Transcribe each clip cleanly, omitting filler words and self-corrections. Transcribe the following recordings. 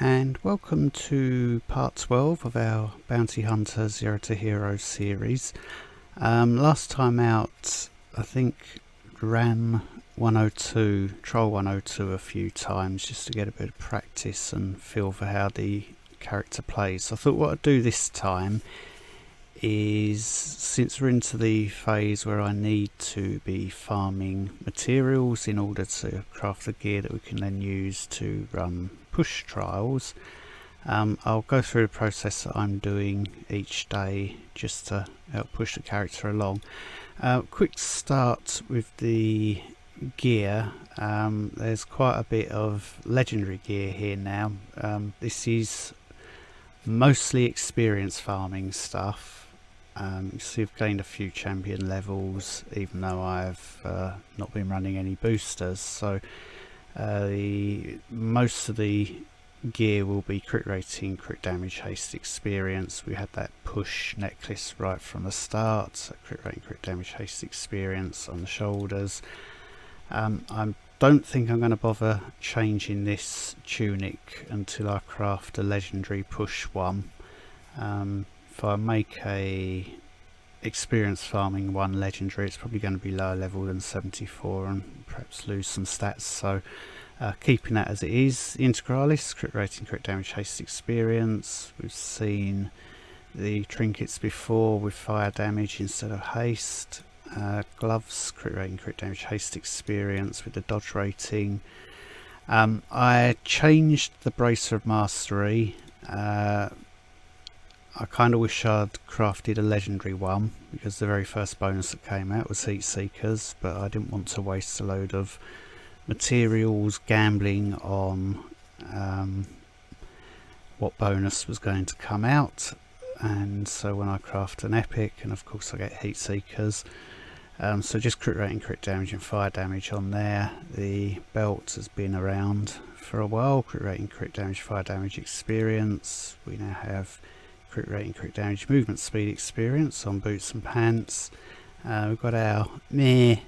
And welcome to part 12 of our Bounty Hunter Zero to Hero series. Last time out, I think ran 102, Troll 102 a few times just to get a bit of practice and feel for how the character plays. So I thought what I'd do this time is, since we're into the phase where I need to be farming materials in order to craft the gear that we can then use to run push trials, I'll go through the process that I'm doing each day just to help push the character along. Quick start with the gear. There's quite a bit of legendary gear here now. This is mostly experience farming stuff. You see I've gained a few champion levels even though I've not been running any boosters, so most of the gear will be crit rating, crit damage, haste, experience. We had that push necklace right from the start, so crit rating, crit damage, haste, experience on the shoulders. I don't think I'm going to bother changing this tunic until I craft a legendary push one. If I make a experience farming one legendary, it's probably going to be lower level than 74 and perhaps lose some stats, so keeping that as it is. The Integralis, crit rating, crit damage, haste, experience. We've seen the trinkets before with fire damage instead of haste. Gloves, crit rating, crit damage, haste, experience with the dodge rating. I changed the Bracer of Mastery. I kind of wish I'd crafted a legendary one, because the very first bonus that came out was Heat Seekers, but I didn't want to waste a load of materials gambling on what bonus was going to come out. And so when I craft an epic, and of course I get Heat Seekers, so just crit rating, crit damage and fire damage on there. The belt has been around for a while, crit rating, crit damage, fire damage, experience. We now have crit rating, crit damage, movement speed, experience on boots and pants. We've got our meh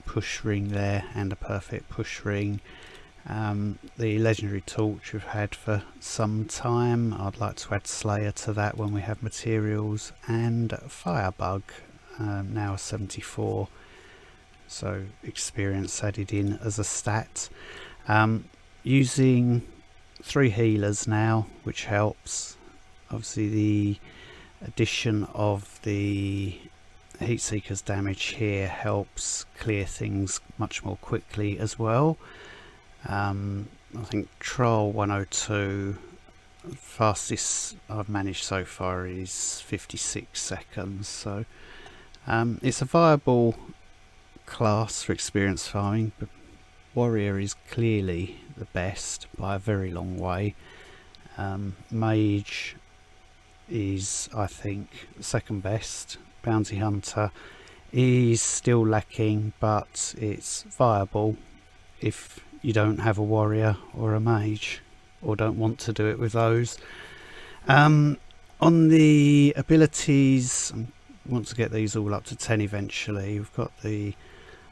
push ring there and a perfect push ring. The legendary torch we've had for some time. I'd like to add Slayer to that when we have materials, and Firebug, now a 74, so experience added in as a stat. Using 3 healers now, which helps. Obviously the addition of the Heat Seekers damage here helps clear things much more quickly as well. I think Troll 102, fastest I've managed so far is 56 seconds, so it's a viable class for experience farming, but Warrior is clearly the best by a very long way. Mage is, I think, second best. Bounty Hunter is still lacking, but it's viable if you don't have a warrior or a mage, or don't want to do it with those. On the abilities, I want to get these all up to 10 eventually. We've got the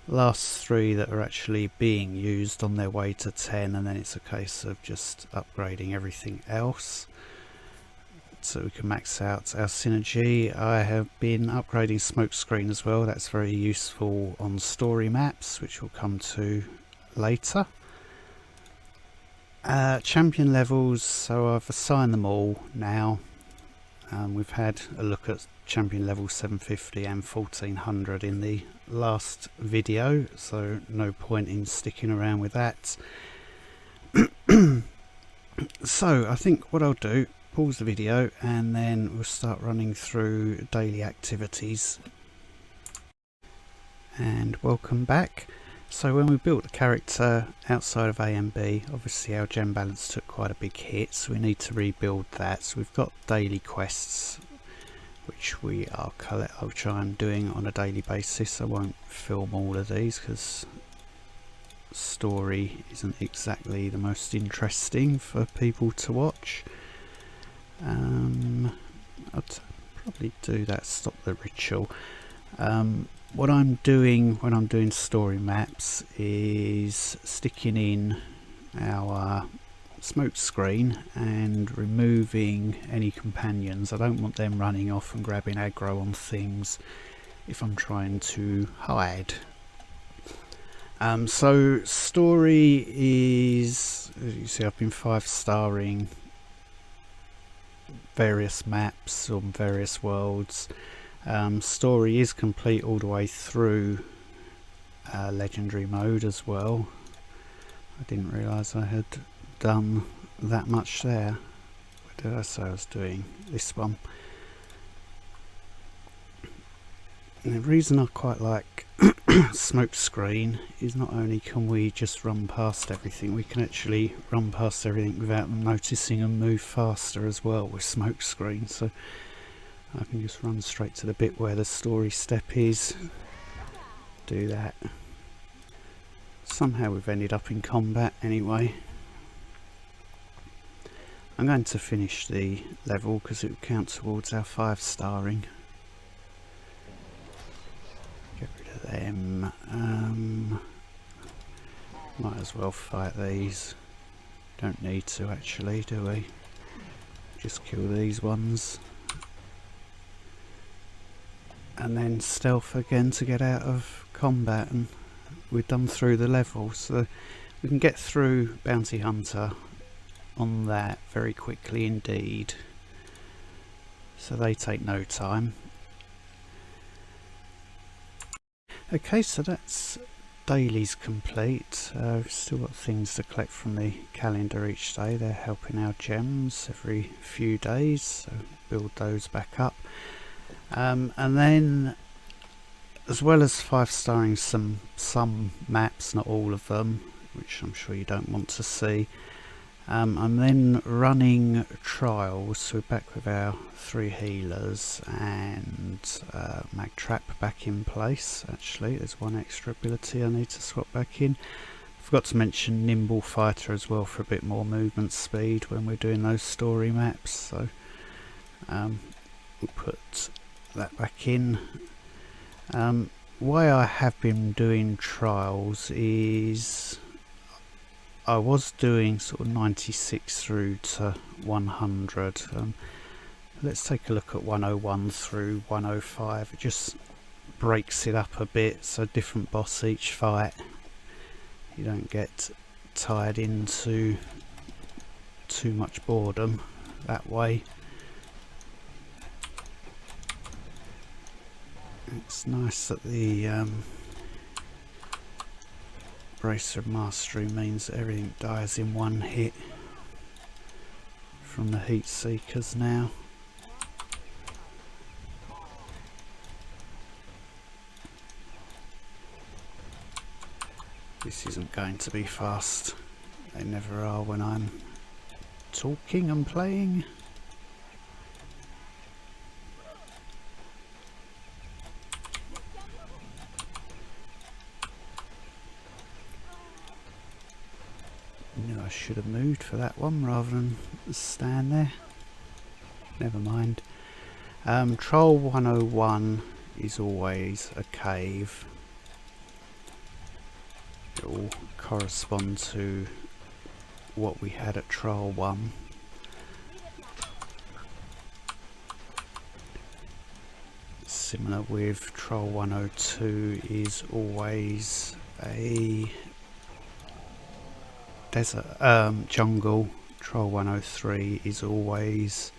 last 3 that are actually being used on their way to 10, and then it's a case of just upgrading everything else so we can max out our synergy. I have been upgrading smokescreen as well. That's very useful on story maps, which we'll come to later. Champion levels, so I've assigned them all now. We've had a look at champion level 750 and 1400 in the last video, so no point in sticking around with that. So I think what I'll do, pause the video and then we'll start running through daily activities. And welcome back. So when we built the character outside of A and B, obviously our gem balance took quite a big hit, so we need to rebuild that. So we've got daily quests which I'll try and doing on a daily basis. I won't film all of these because story isn't exactly the most interesting for people to watch. I'll probably do that, stop the ritual. What I'm doing when I'm doing story maps is sticking in our smoke screen and removing any companions. I don't want them running off and grabbing aggro on things if I'm trying to hide. So story is, as you see, I've been 5-starring various maps on various worlds. Story is complete all the way through legendary mode as well. I didn't realise I had done that much there. What did I say I was doing? This one. And the reason I quite like smoke screen is not only can we just run past everything, we can actually run past everything without them noticing and move faster as well with smoke screen. So I can just run straight to the bit where the story step is, do that. Somehow we've ended up in combat anyway. I'm going to finish the level because it will count towards our 5-starring. Get rid of them. Might as well fight these. Don't need to actually, do we? Just kill these ones. And then stealth again to get out of combat, and we're done through the level. So we can get through Bounty Hunter on that very quickly indeed. So they take no time. Okay, so that's dailies complete. We've still got things to collect from the calendar each day. They're helping our gems every few days, so build those back up. And then, as well as 5-starring some maps, not all of them, which I'm sure you don't want to see, I'm then running trials. So we're back with our 3 healers and mag trap back in place. Actually, there's one extra ability I need to swap back in. Forgot to mention nimble fighter as well for a bit more movement speed when we're doing those story maps. So we'll put that back in. Why I have been doing trials is I was doing sort of 96 through to 100. Let's take a look at 101 through 105. It just breaks it up a bit, so different boss each fight. You don't get tied into too much boredom that way. It's nice that the Bracer of Mastery means that everything dies in one hit from the heat seekers now. This isn't going to be fast. They never are when I'm talking and playing. Knew I should have moved for that one rather than stand there. Never mind. Troll 101 is always a cave. It will correspond to what we had at Troll 1. Similar with Troll 102 is always a desert, jungle. Troll 103 is always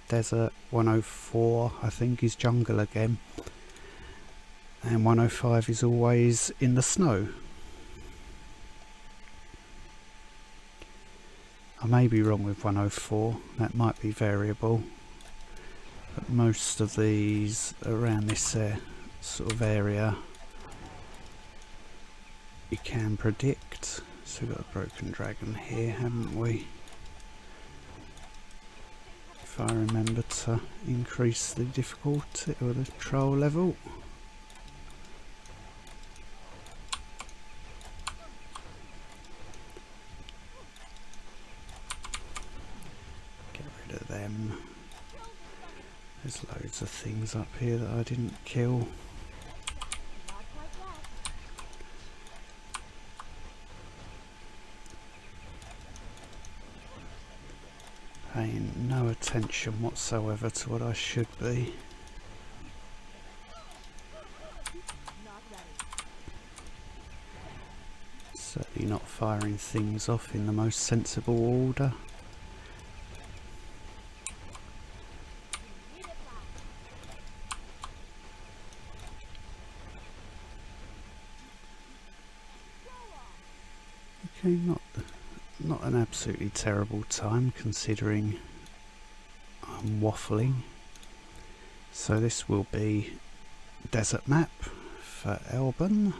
desert. 104 I think is jungle again, and 105 is always in the snow. I may be wrong with 104, that might be variable, but most of these around this sort of area you can predict. So we've got a broken dragon here, haven't we? If I remember to increase the difficulty or the troll level. Get rid of them. There's loads of things up here that I didn't kill. Paying no attention whatsoever to what I should be. Certainly not firing things off in the most sensible order. Okay, not an absolutely terrible time considering I'm waffling. So this will be desert map for Elban.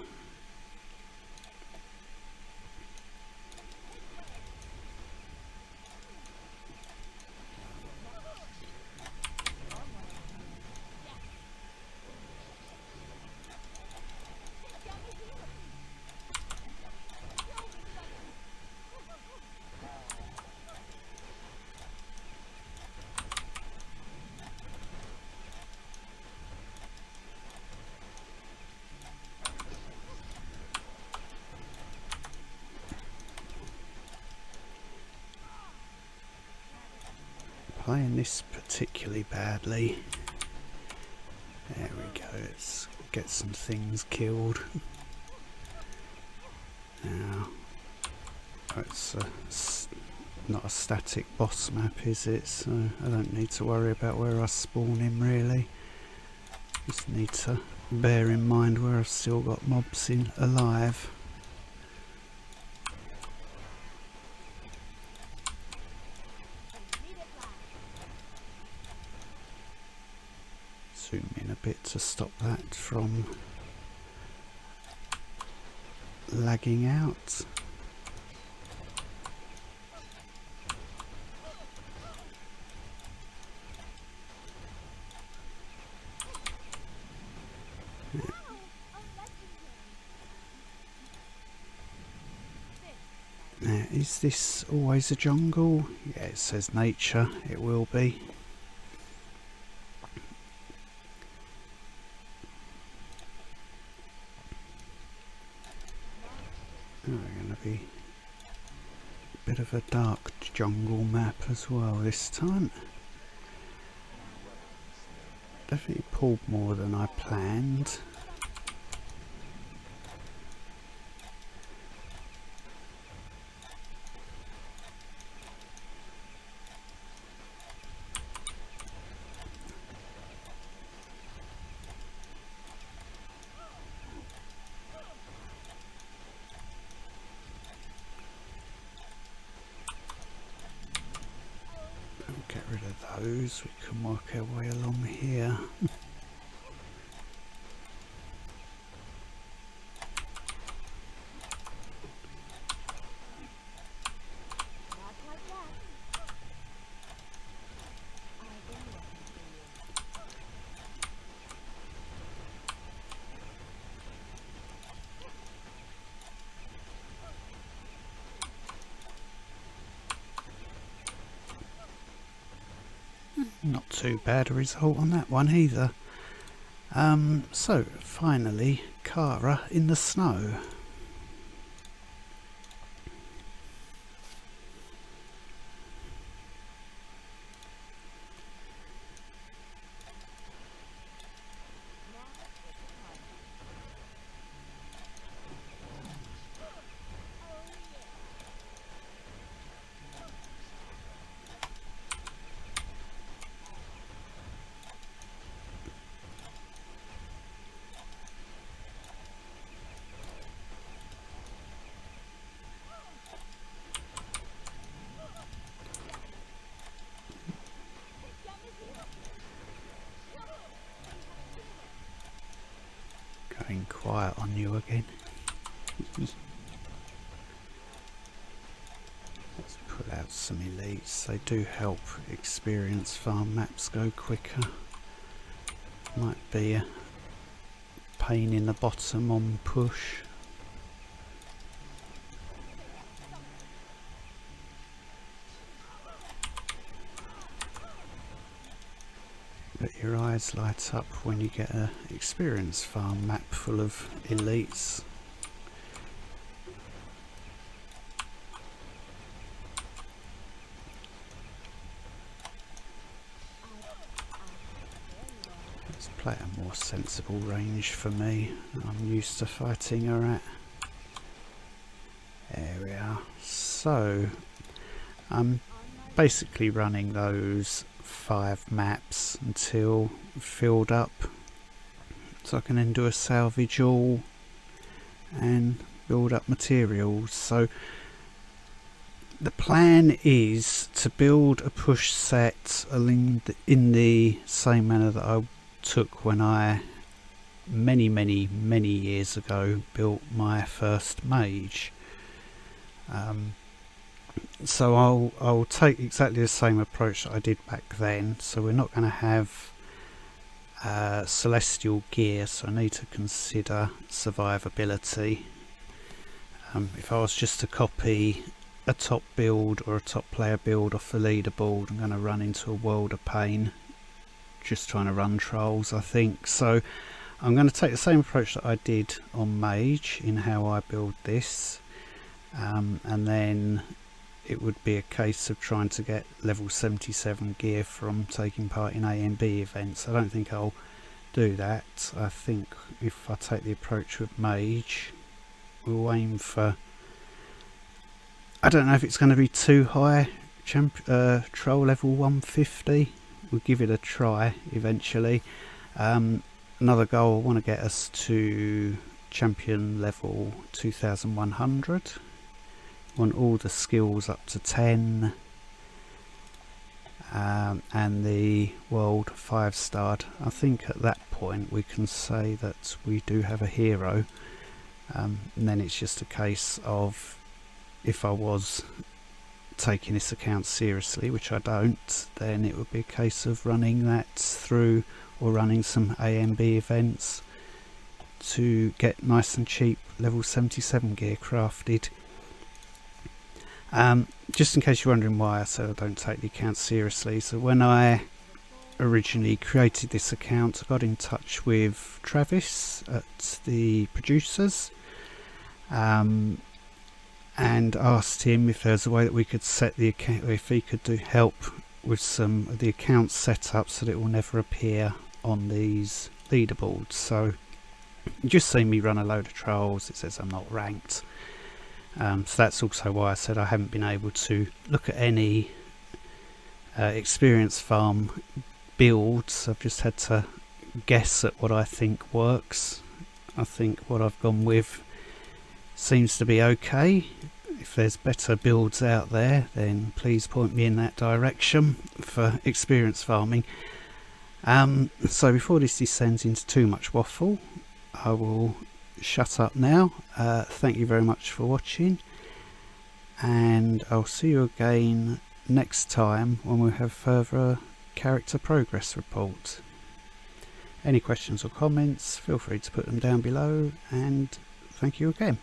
Playing this particularly badly. There we go, let's get some things killed. Now, it's not a static boss map, is it? So I don't need to worry about where I spawn in really. Just need to bear in mind where I've still got mobs alive. Zoom in a bit to stop that from lagging out. Now, is this always a jungle? Yeah, it says nature, it will be. We're going to be a bit of a dark jungle map as well this time. Definitely pulled more than I planned. Get rid of those, we can work our way along here. Not too bad a result on that one either. So finally, Kara in the snow. Going quiet on you again. Let's put out some elites. They do help experience farm maps go quicker. Might be a pain in the bottom on push. But your eyes light up when you get an experience farm map full of elites. play at a more sensible range for me. I'm used to fighting her at. There we are. So I'm basically running those 5 maps until filled up, so I can then do a salvage all and build up materials. So the plan is to build a push set in the same manner that I took when I many years ago built my first mage. So I'll take exactly the same approach that I did back then. So we're not going to have celestial gear, so I need to consider survivability. If I was just to copy a top build or a top player build off the leaderboard, I'm going to run into a world of pain just trying to run trolls, I think. So I'm going to take the same approach that I did on mage in how I build this, and then it would be a case of trying to get level 77 gear from taking part in A and B events. I don't think I'll do that. I think if I take the approach with mage, we'll aim for, I don't know if it's going to be too high, troll level 150. We'll give it a try eventually. Another goal, I want to get us to champion level 2100. Want all the skills up to 10, and the world 5-starred. I think at that point we can say that we do have a hero, and then it's just a case of, if I was taking this account seriously, which I don't, then it would be a case of running that through, or running some AMB events to get nice and cheap level 77 gear crafted. Just in case you're wondering why I said I don't take the account seriously, so when I originally created this account, I got in touch with Travis at the producers, and asked him if there's a way that we could set the account, if he could help with some of the accounts set up so that it will never appear on these leaderboards. So you just see me run a load of trolls, it says I'm not ranked. So that's also why I said I haven't been able to look at any experience farm builds. I've just had to guess at what I think works. I think what I've gone with seems to be okay. If there's better builds out there, then please point me in that direction for experience farming. So before this descends into too much waffle, I will shut up now. Thank you very much for watching, and I'll see you again next time when we have further character progress report. Any questions or comments, feel free to put them down below, and thank you again.